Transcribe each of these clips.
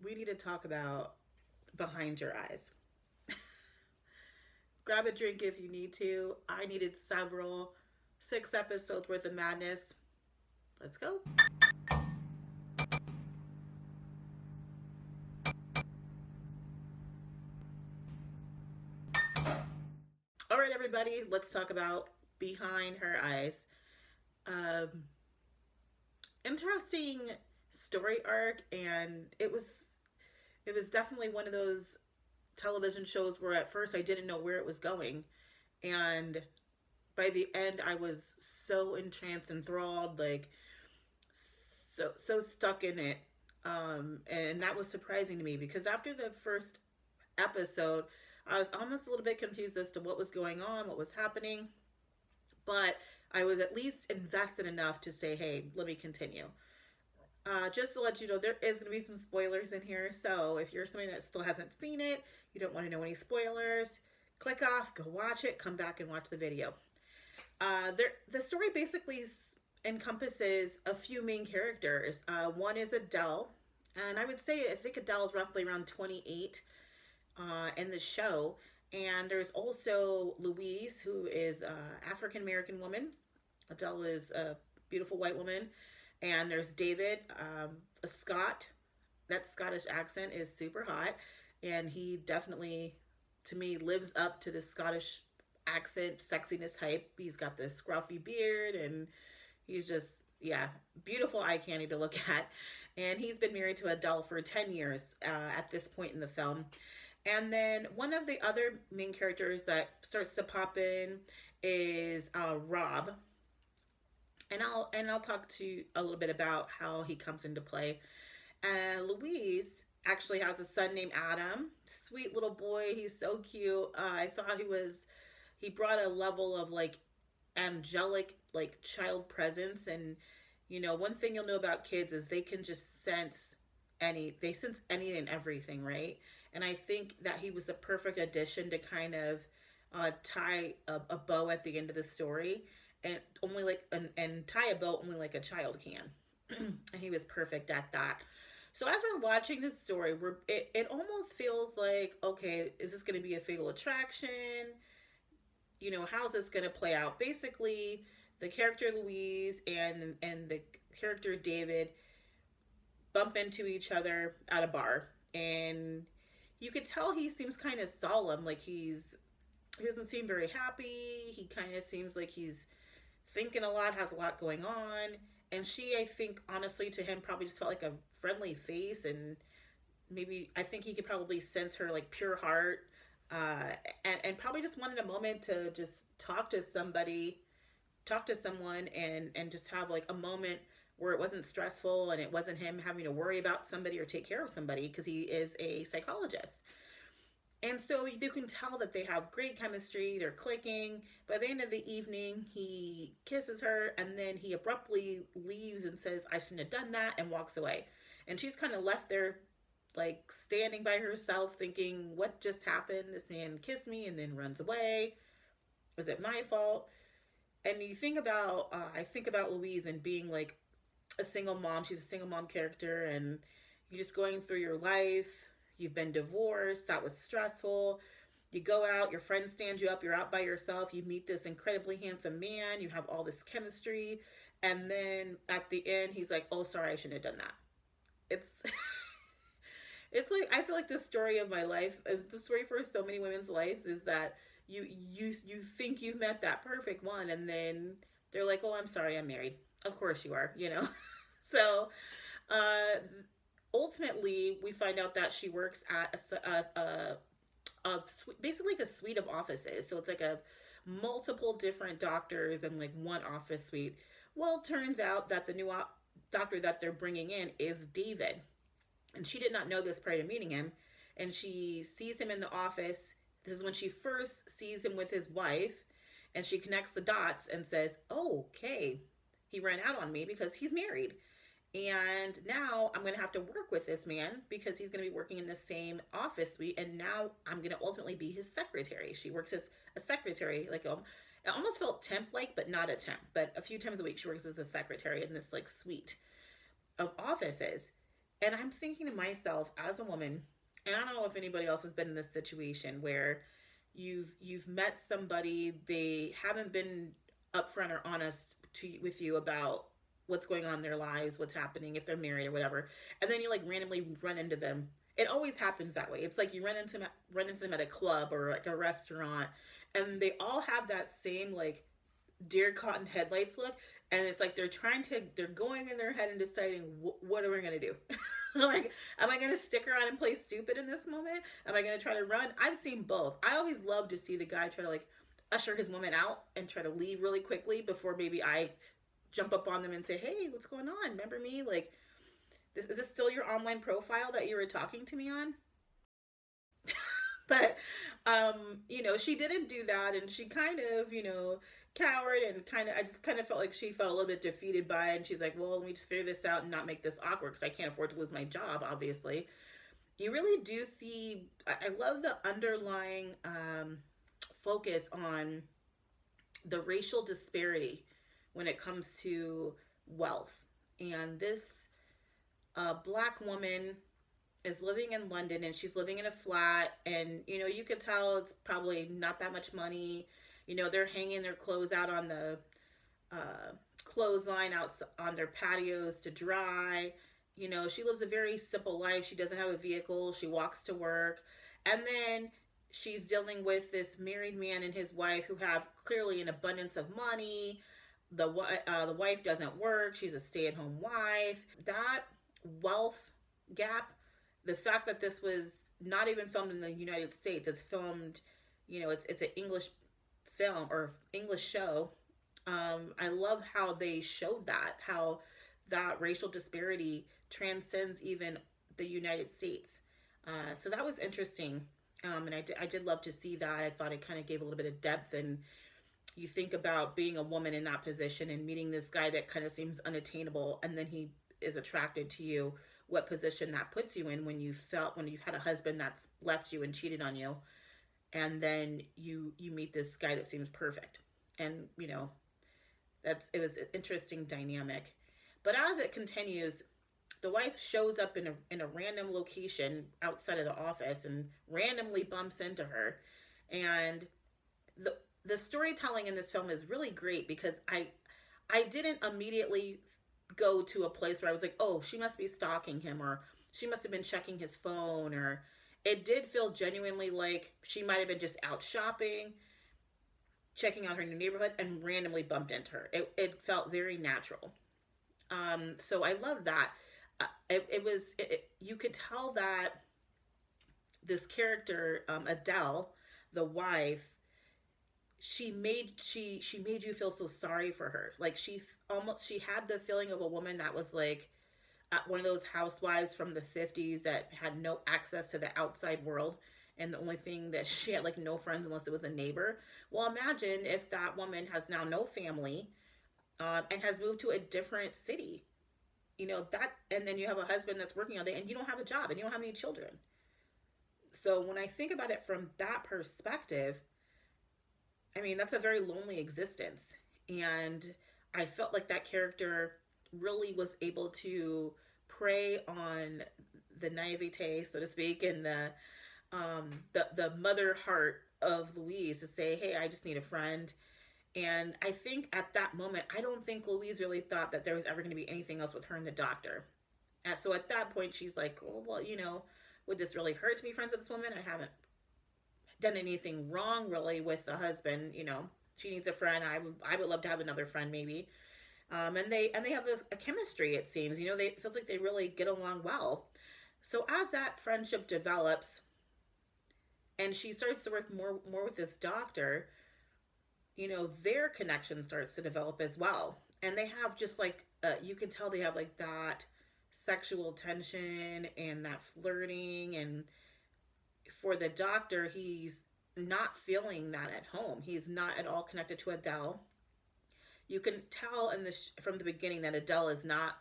we need to talk about Behind Your Eyes. Grab a drink if you need to. I needed several. 6 episodes worth of madness. Let's go. All right, everybody, let's talk about Behind Her Eyes. Um, Interesting story arc, and it was definitely one of those television shows where at first I didn't know where it was going, and by the end I was so entranced, enthralled, like so stuck in it. And that was surprising to me because after the first episode, I was almost a little bit confused as to what was going on, what was happening, but I was at least invested enough to say, hey, let me continue. Just to let you know, there is going to be some spoilers in here. So if you're somebody that still hasn't seen it, you don't want to know any spoilers, click off, go watch it, come back and watch the video. The story basically encompasses a few main characters. One is Adele, and I would say I think Adele is roughly around 28 in the show. And there's also Louise, who is an African American woman. Adele is a beautiful white woman. And there's David, a Scot. That Scottish accent is super hot. And he definitely, to me, lives up to the Scottish accent sexiness hype. He's got the scruffy beard and he's just, yeah, beautiful eye candy to look at. And he's been married to Adele for 10 years at this point in the film. And then one of the other main characters that starts to pop in is Rob, and I'll talk to you a little bit about how he comes into play. And Louise actually has a son named Adam, sweet little boy. He's so cute. I thought he brought a level of like angelic like child presence, and one thing you'll know about kids is they can just they sense any and everything, right? And I think that he was the perfect addition to kind of tie a bow at the end of the story, and only like and tie a bow only like a child can. And he was perfect at that. So as we're watching this story, it almost feels like, okay, is this going to be a fatal attraction? How's this going to play out? Basically, the character Louise and the character David bump into each other at a bar, and you could tell he seems kind of solemn, like he doesn't seem very happy. He kind of seems like he's thinking a lot, has a lot going on. And she, I think, honestly, to him, probably just felt like a friendly face. And maybe, I think he could probably sense her, like, pure heart. And probably just wanted a moment to just talk to someone, and just have, like, a moment where it wasn't stressful and it wasn't him having to worry about somebody or take care of somebody, because he is a psychologist. And so you can tell that they have great chemistry, they're clicking. By the end of the evening, he kisses her and then he abruptly leaves and says, I shouldn't have done that, and walks away. And she's kind of left there, like standing by herself, thinking, what just happened? This man kissed me and then runs away. Was it my fault? And I think about Louise and being like a single mom. She's a single mom character, and you're just going through your life. You've been divorced. That was stressful. You go out, your friends stand you up, you're out by yourself. You meet this incredibly handsome man. You have all this chemistry. And then at the end, he's like, oh, sorry, I shouldn't have done that. It's. It's like, I feel like the story of my life, the story for so many women's lives, is that you think you've met that perfect one, and then they're like, oh, I'm sorry, I'm married. Of course you are. So uh, ultimately, we find out that she works at basically like a suite of offices. So it's like a multiple different doctors and like one office suite. Well, it turns out that the new doctor that they're bringing in is David, and she did not know this prior to meeting him. And she sees him in the office. This is when she first sees him with his wife, and she connects the dots and says, oh, okay, he ran out on me because he's married. And now I'm going to have to work with this man because he's going to be working in the same office suite. And now I'm going to ultimately be his secretary. She works as a secretary, like it almost felt temp like, but not a temp. But a few times a week, she works as a secretary in this like suite of offices. And I'm thinking to myself as a woman, and I don't know if anybody else has been in this situation where you've met somebody, they haven't been upfront or honest with you about what's going on in their lives, what's happening, if they're married or whatever, and then you like randomly run into them. It always happens that way. It's like you run into them at a club or like a restaurant, and they all have that same like deer caught in headlights look, and it's like they're going in their head and deciding what are we gonna do. Like, am I gonna stick around and play stupid in this moment? Am I gonna try to run? I've seen both. I always love to see the guy try to like usher his woman out and try to leave really quickly before maybe I jump up on them and say, hey, what's going on, remember me? Like, is this still your online profile that you were talking to me on? But she didn't do that, and she kind of cowered, and kind of I just kind of felt like she felt a little bit defeated by it, and she's like, well, let me just figure this out and not make this awkward because I can't afford to lose my job, obviously. You really do see, I love the underlying focus on the racial disparity when it comes to wealth. And this black woman is living in London, and she's living in a flat, and you could tell it's probably not that much money. They're hanging their clothes out on the clothesline out on their patios to dry. She lives a very simple life. She doesn't have a vehicle. She walks to work. And then she's dealing with this married man and his wife who have clearly an abundance of money. The wife doesn't work. She's a stay-at-home wife. That wealth gap, the fact that this was not even filmed in the United States, it's filmed, it's an English film or English show. I love how they showed that, how that racial disparity transcends even the United States. So that was interesting. And I did love to see that. I thought it kind of gave a little bit of depth. And you think about being a woman in that position and meeting this guy that kind of seems unattainable, and then he is attracted to you, what position that puts you in when you've had a husband that's left you and cheated on you, and then you meet this guy that seems perfect. And it was an interesting dynamic. But as it continues, the wife shows up in a random location outside of the office and randomly bumps into her. And the storytelling in this film is really great because I didn't immediately go to a place where I was like, oh, she must be stalking him, or she must have been checking his phone, or it did feel genuinely like she might have been just out shopping, checking out her new neighborhood, and randomly bumped into her. It felt very natural. So I love that. You could tell that this character, Adele, the wife, she made you feel so sorry for her. Like she had the feeling of a woman that was like one of those housewives from the 50s that had no access to the outside world, and the only thing that she had like no friends unless it was a neighbor. Well, imagine if that woman has now no family, and has moved to a different city. That, and then you have a husband that's working all day, and you don't have a job, and you don't have any children. So when I think about it from that perspective, I mean, that's a very lonely existence. And I felt like that character really was able to prey on the naivete, so to speak, and the mother heart of Louise to say, hey, I just need a friend. And I think at that moment, I don't think Louise really thought that there was ever going to be anything else with her and the doctor. And so at that point, she's like, oh, well, would this really hurt to be friends with this woman? I haven't done anything wrong really with the husband. She needs a friend. I would love to have another friend maybe. And they have a chemistry, it seems. It feels like they really get along well. So as that friendship develops, and she starts to work more with this doctor, their connection starts to develop as well. And they have just like you can tell they have like that sexual tension and that flirting. And for the doctor, he's not feeling that at home. He's not at all connected to Adele. You can tell from the beginning that Adele is not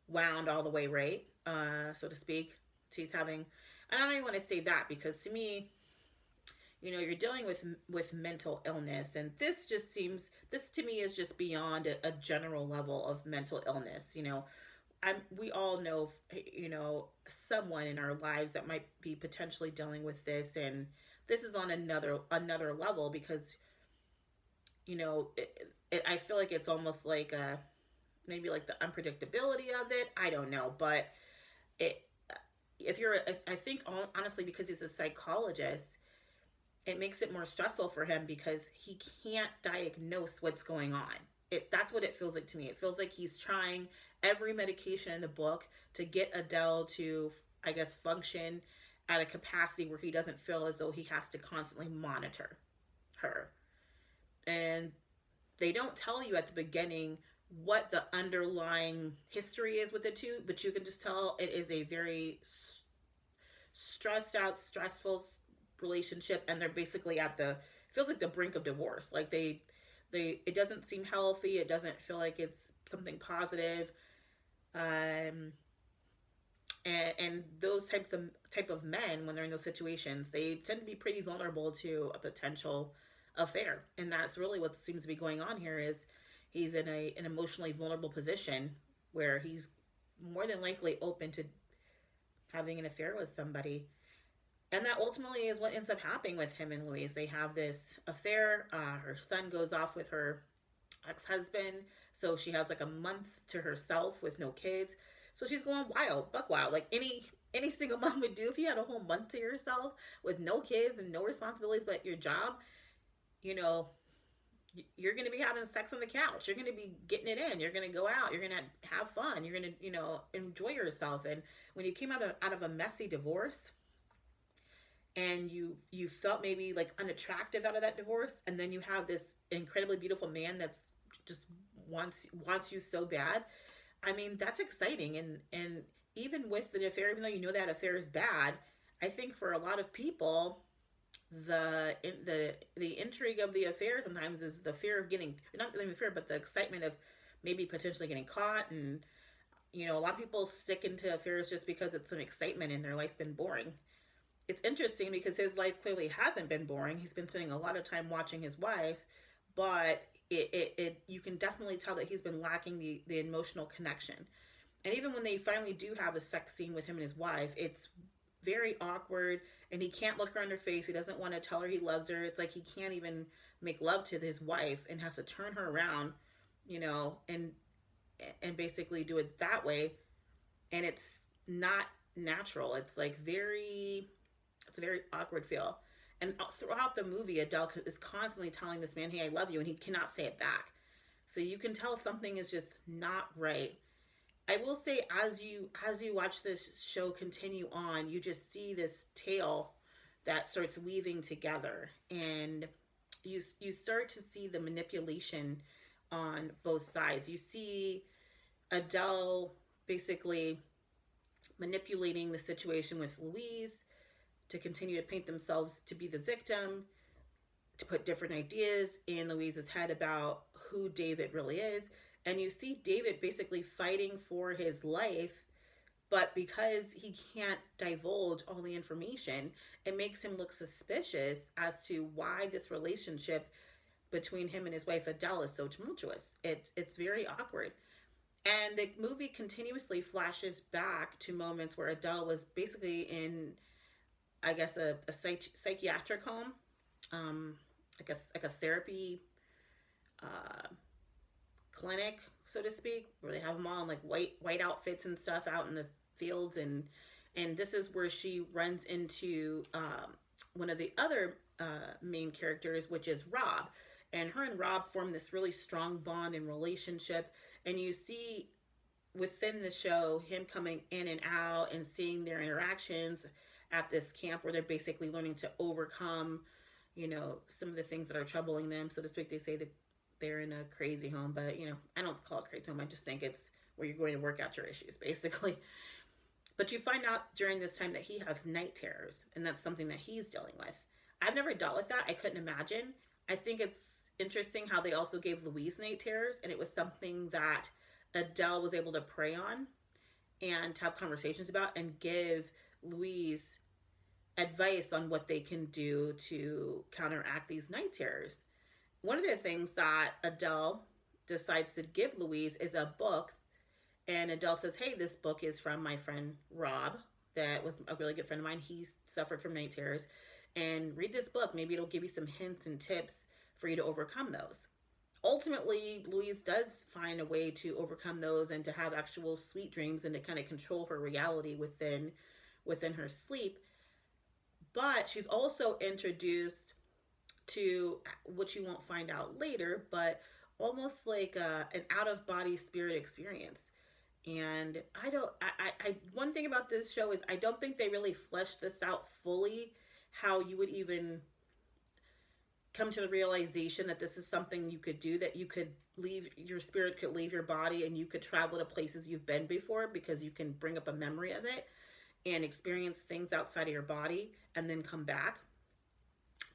wound all the way right, so to speak. She's having, and I don't even want to say that, because to me, you're dealing with mental illness, and this to me is just beyond a general level of mental illness. we all know, someone in our lives that might be potentially dealing with this, and this is on another level because I feel like it's almost like maybe like the unpredictability of it. I don't know, but it if you're I think honestly because he's a psychologist, it makes it more stressful for him because he can't diagnose what's going on. That's what it feels like to me. It feels like he's trying every medication in the book to get Adele to, I guess, function at a capacity where he doesn't feel as though he has to constantly monitor her. And they don't tell you at the beginning what the underlying history is with the two, but you can just tell it is a very stressed out, stressful relationship, and they're basically at the feels like the brink of divorce. Like they it doesn't seem healthy. It doesn't feel like it's something positive. Um, and those type of men, when they're in those situations, they tend to be pretty vulnerable to a potential affair, and that's really what seems to be going on here. Is he's in an emotionally vulnerable position where he's more than likely open to having an affair with somebody. And that ultimately is what ends up happening with him and Louise. They have this affair. Her son goes off with her ex-husband, so she has like a month to herself with no kids. So she's going wild, buck wild, like any single mom would do if you had a whole month to yourself with no kids and no responsibilities but your job. You know, you're going to be having sex on the couch. You're going to be getting it in. You're going to go out. You're going to have fun. You're going to, enjoy yourself. And when you came out of a messy divorce, and you felt maybe like unattractive out of that divorce, and then you have this incredibly beautiful man that's just wants you so bad. I mean, that's exciting. And even with the affair, even though you know that affair is bad, I think for a lot of people, the intrigue of the affair sometimes is the fear of getting, not the fear, but the excitement of maybe potentially getting caught. And a lot of people stick into affairs just because it's some excitement and their life's been boring. It's interesting because his life clearly hasn't been boring. He's been spending a lot of time watching his wife, but you can definitely tell that he's been lacking the emotional connection. And even when they finally do have a sex scene with him and his wife, it's very awkward, and he can't look her in her face. He doesn't want to tell her he loves her. It's like he can't even make love to his wife and has to turn her around, and basically do it that way. And it's not natural. It's a very awkward feel. And throughout the movie, Adele is constantly telling this man, "Hey, I love you," and he cannot say it back. So you can tell something is just not right. I will say, as you watch this show continue on, you just see this tale that starts weaving together, and you start to see the manipulation on both sides. You see Adele basically manipulating the situation with Louise to continue to paint themselves to be the victim, to put different ideas in Louise's head about who David really is. And you see David basically fighting for his life, but because he can't divulge all the information, it makes him look suspicious as to why this relationship between him and his wife Adele is so tumultuous. It's very awkward. And the movie continuously flashes back to moments where Adele was basically in, I guess, a psychiatric home, like a therapy uh, clinic, so to speak, where they have them all in like white outfits and stuff out in the fields, and this is where she runs into one of the other main characters, which is Rob, and her and Rob form this really strong bond and relationship, and you see within the show him coming in and out and seeing their interactions at this camp where they're basically learning to overcome, some of the things that are troubling them, so to speak. They say that they're in a crazy home, but I don't call it crazy home. I just think it's where you're going to work out your issues, basically. But you find out during this time that he has night terrors, and that's something that he's dealing with. I've never dealt with that. I couldn't imagine. I think it's interesting how they also gave Louise night terrors, and it was something that Adele was able to prey on and have conversations about and give Louise advice on what they can do to counteract these night terrors. One of the things that Adele decides to give Louise is a book, And Adele says, hey, this book is from my friend Rob, that was a really good friend of mine. He suffered from night terrors. And read this book. Maybe it'll give you some hints and tips for you to overcome those. Ultimately, Louise does find a way to overcome those and to have actual sweet dreams and to kind of control her reality within her sleep. But she's also introduced to what you won't find out later, but almost like an out of body spirit experience. And one thing about this show is I don't think they really fleshed this out fully, how you would even come to the realization that this is something you could do, that you could leave, your spirit could leave your body and you could travel to places you've been before because you can bring up a memory of it and experience things outside of your body and then come back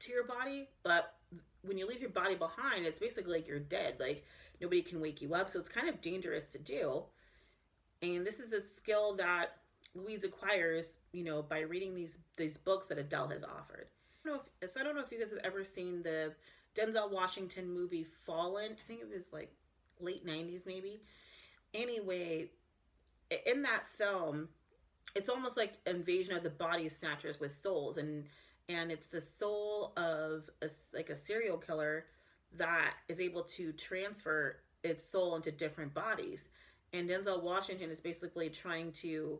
to your body. But when you leave your body behind, it's basically like you're dead. Like nobody can wake you up. So it's kind of dangerous to do. And this is a skill that Louise acquires, by reading these books that Adele has offered. I don't know if you guys have ever seen the Denzel Washington movie Fallen. I think it was like late 90s maybe. Anyway, in that film, it's almost like Invasion of the Body Snatchers with souls, and it's the soul of a serial killer that is able to transfer its soul into different bodies. And Denzel Washington is basically trying to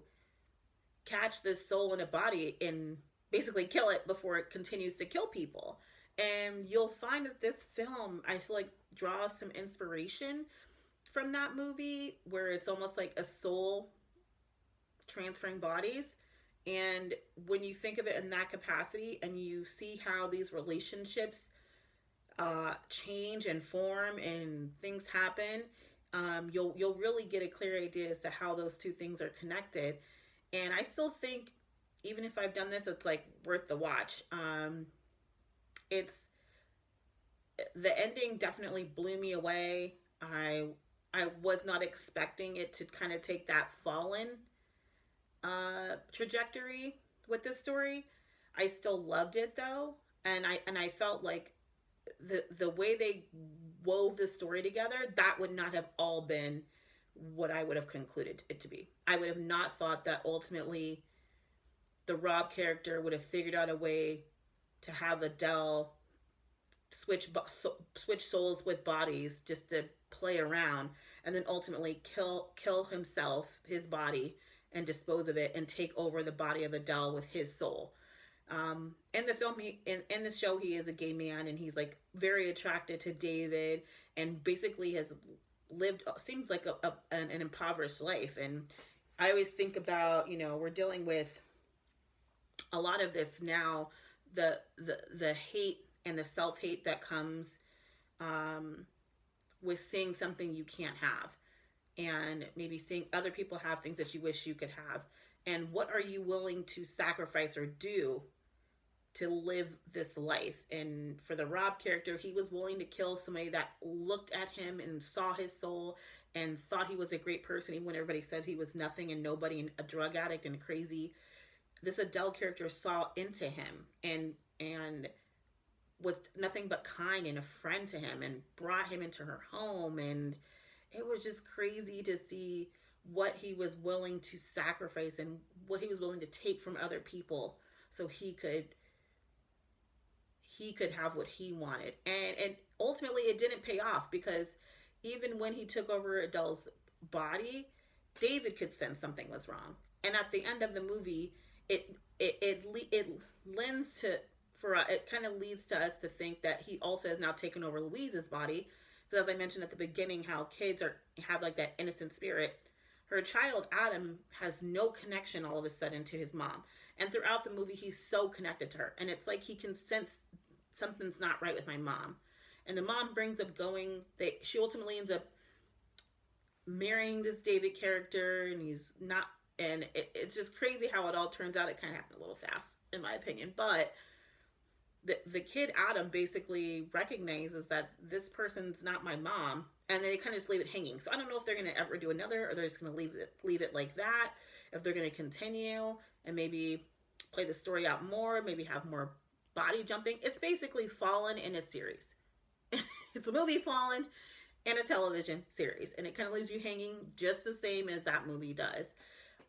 catch this soul in a body and basically kill it before it continues to kill people. And you'll find that this film, I feel like, draws some inspiration from that movie, where it's almost like a soul transferring bodies. And when you think of it in that capacity and you see how these relationships change and form and things happen, you'll really get a clear idea as to how those two things are connected. And I still think, even if I've done this, it's like worth the watch. It's the ending definitely blew me away. I was not expecting it to kind of take that Fallen trajectory with this story. I still loved it though, and I felt like the way they wove the story together, that would not have all been what I would have concluded it to be. I would have not thought that ultimately the Rob character would have figured out a way to have Adele switch souls with bodies just to play around, and then ultimately kill himself, his body, and dispose of it and take over the body of Adele with his soul. In the film, in the show, he is a gay man, and he's like very attracted to David, and basically has lived, seems like an impoverished life. And I always think about, we're dealing with a lot of this now, the hate and the self-hate that comes with seeing something you can't have, and maybe seeing other people have things that you wish you could have. And what are you willing to sacrifice or do to live this life? And for the Rob character, he was willing to kill somebody that looked at him and saw his soul and thought he was a great person, even when everybody said he was nothing and nobody and a drug addict and crazy. This Adele character saw into him and was nothing but kind and a friend to him and brought him into her home. And it was just crazy to see what he was willing to sacrifice and what he was willing to take from other people so he could have what he wanted. And ultimately it didn't pay off, because even when he took over Adele's body, David could sense something was wrong. And at the end of the movie, it lends to, it kind of leads to us to think that he also has now taken over Louise's body. Because as I mentioned at the beginning, how kids have like that innocent spirit. Her child, Adam, has no connection all of a sudden to his mom. And throughout the movie, he's so connected to her. And it's like he can sense something's not right with my mom. And the mom brings up she ultimately ends up marrying this David character, and he's not, and it's just crazy how it all turns out. It kind of happened a little fast, in my opinion. But the kid, Adam, basically recognizes that this person's not my mom, and they kind of just leave it hanging. So I don't know if they're going to ever do another, or they're just going to leave it like that. If they're going to continue and maybe play the story out more, maybe have more body jumping. It's basically Fallen in a series. It's a movie, Fallen, in a television series, and it kind of leaves you hanging just the same as that movie does.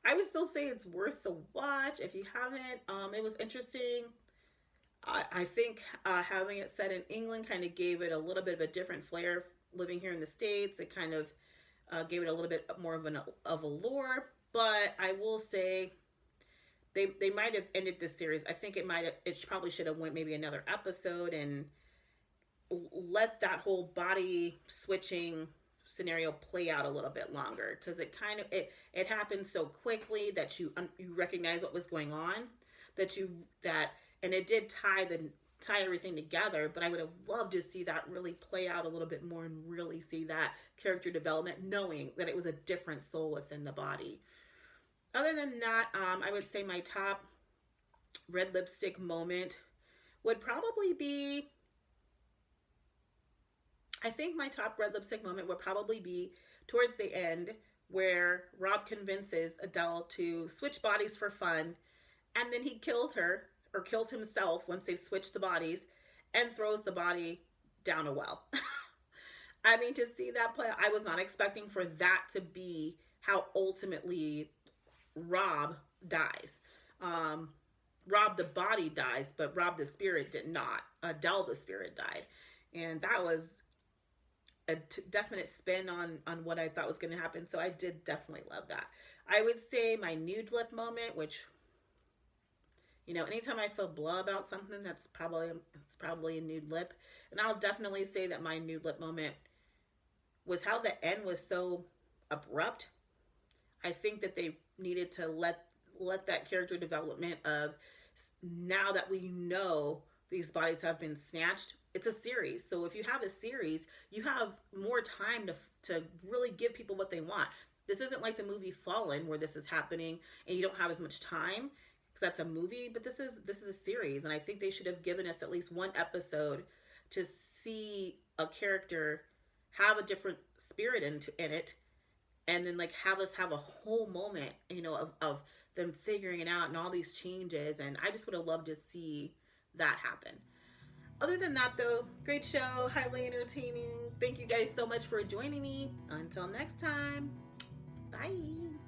I would still say it's worth the watch if you haven't. It was interesting. I think having it set in England kind of gave it a little bit of a different flair. Living here in the States, it kind of gave it a little bit more of a lore. But I will say they might have ended this series. I think it probably should have went maybe another episode and let that whole body switching scenario play out a little bit longer, because it happened so quickly that you recognize what was going on, that and it did tie everything together. But I would have loved to see that really play out a little bit more and really see that character development, knowing that it was a different soul within the body. Other than that, I would say my top red lipstick moment would probably be, I think my top red lipstick moment would probably be towards the end, where Rob convinces Adele to switch bodies for fun, and then he kills her, or kills himself once they've switched the bodies, and throws the body down a well. I mean, to see that play, I was not expecting for that to be how ultimately Rob dies. Rob the body dies, but Rob the spirit did not. Adele the spirit died. And that was a definite spin on what I thought was going to happen. So I did definitely love that. I would say my nude lip moment, which, anytime I feel blah about something, it's probably a nude lip. And I'll definitely say that my nude lip moment was how the end was so abrupt. I think that they needed to let that character development of, now that we know these bodies have been snatched. It's a series, so if you have a series, you have more time to really give people what they want. This isn't like the movie Fallen, where this is happening and you don't have as much time, because that's a movie. But this is a series, and I think they should have given us at least one episode to see a character have a different spirit in it, and then like have us have a whole moment, of them figuring it out and all these changes. And I just would have loved to see that happen. Other than that, though, great show, highly entertaining. Thank you guys so much for joining me. Until next time, bye.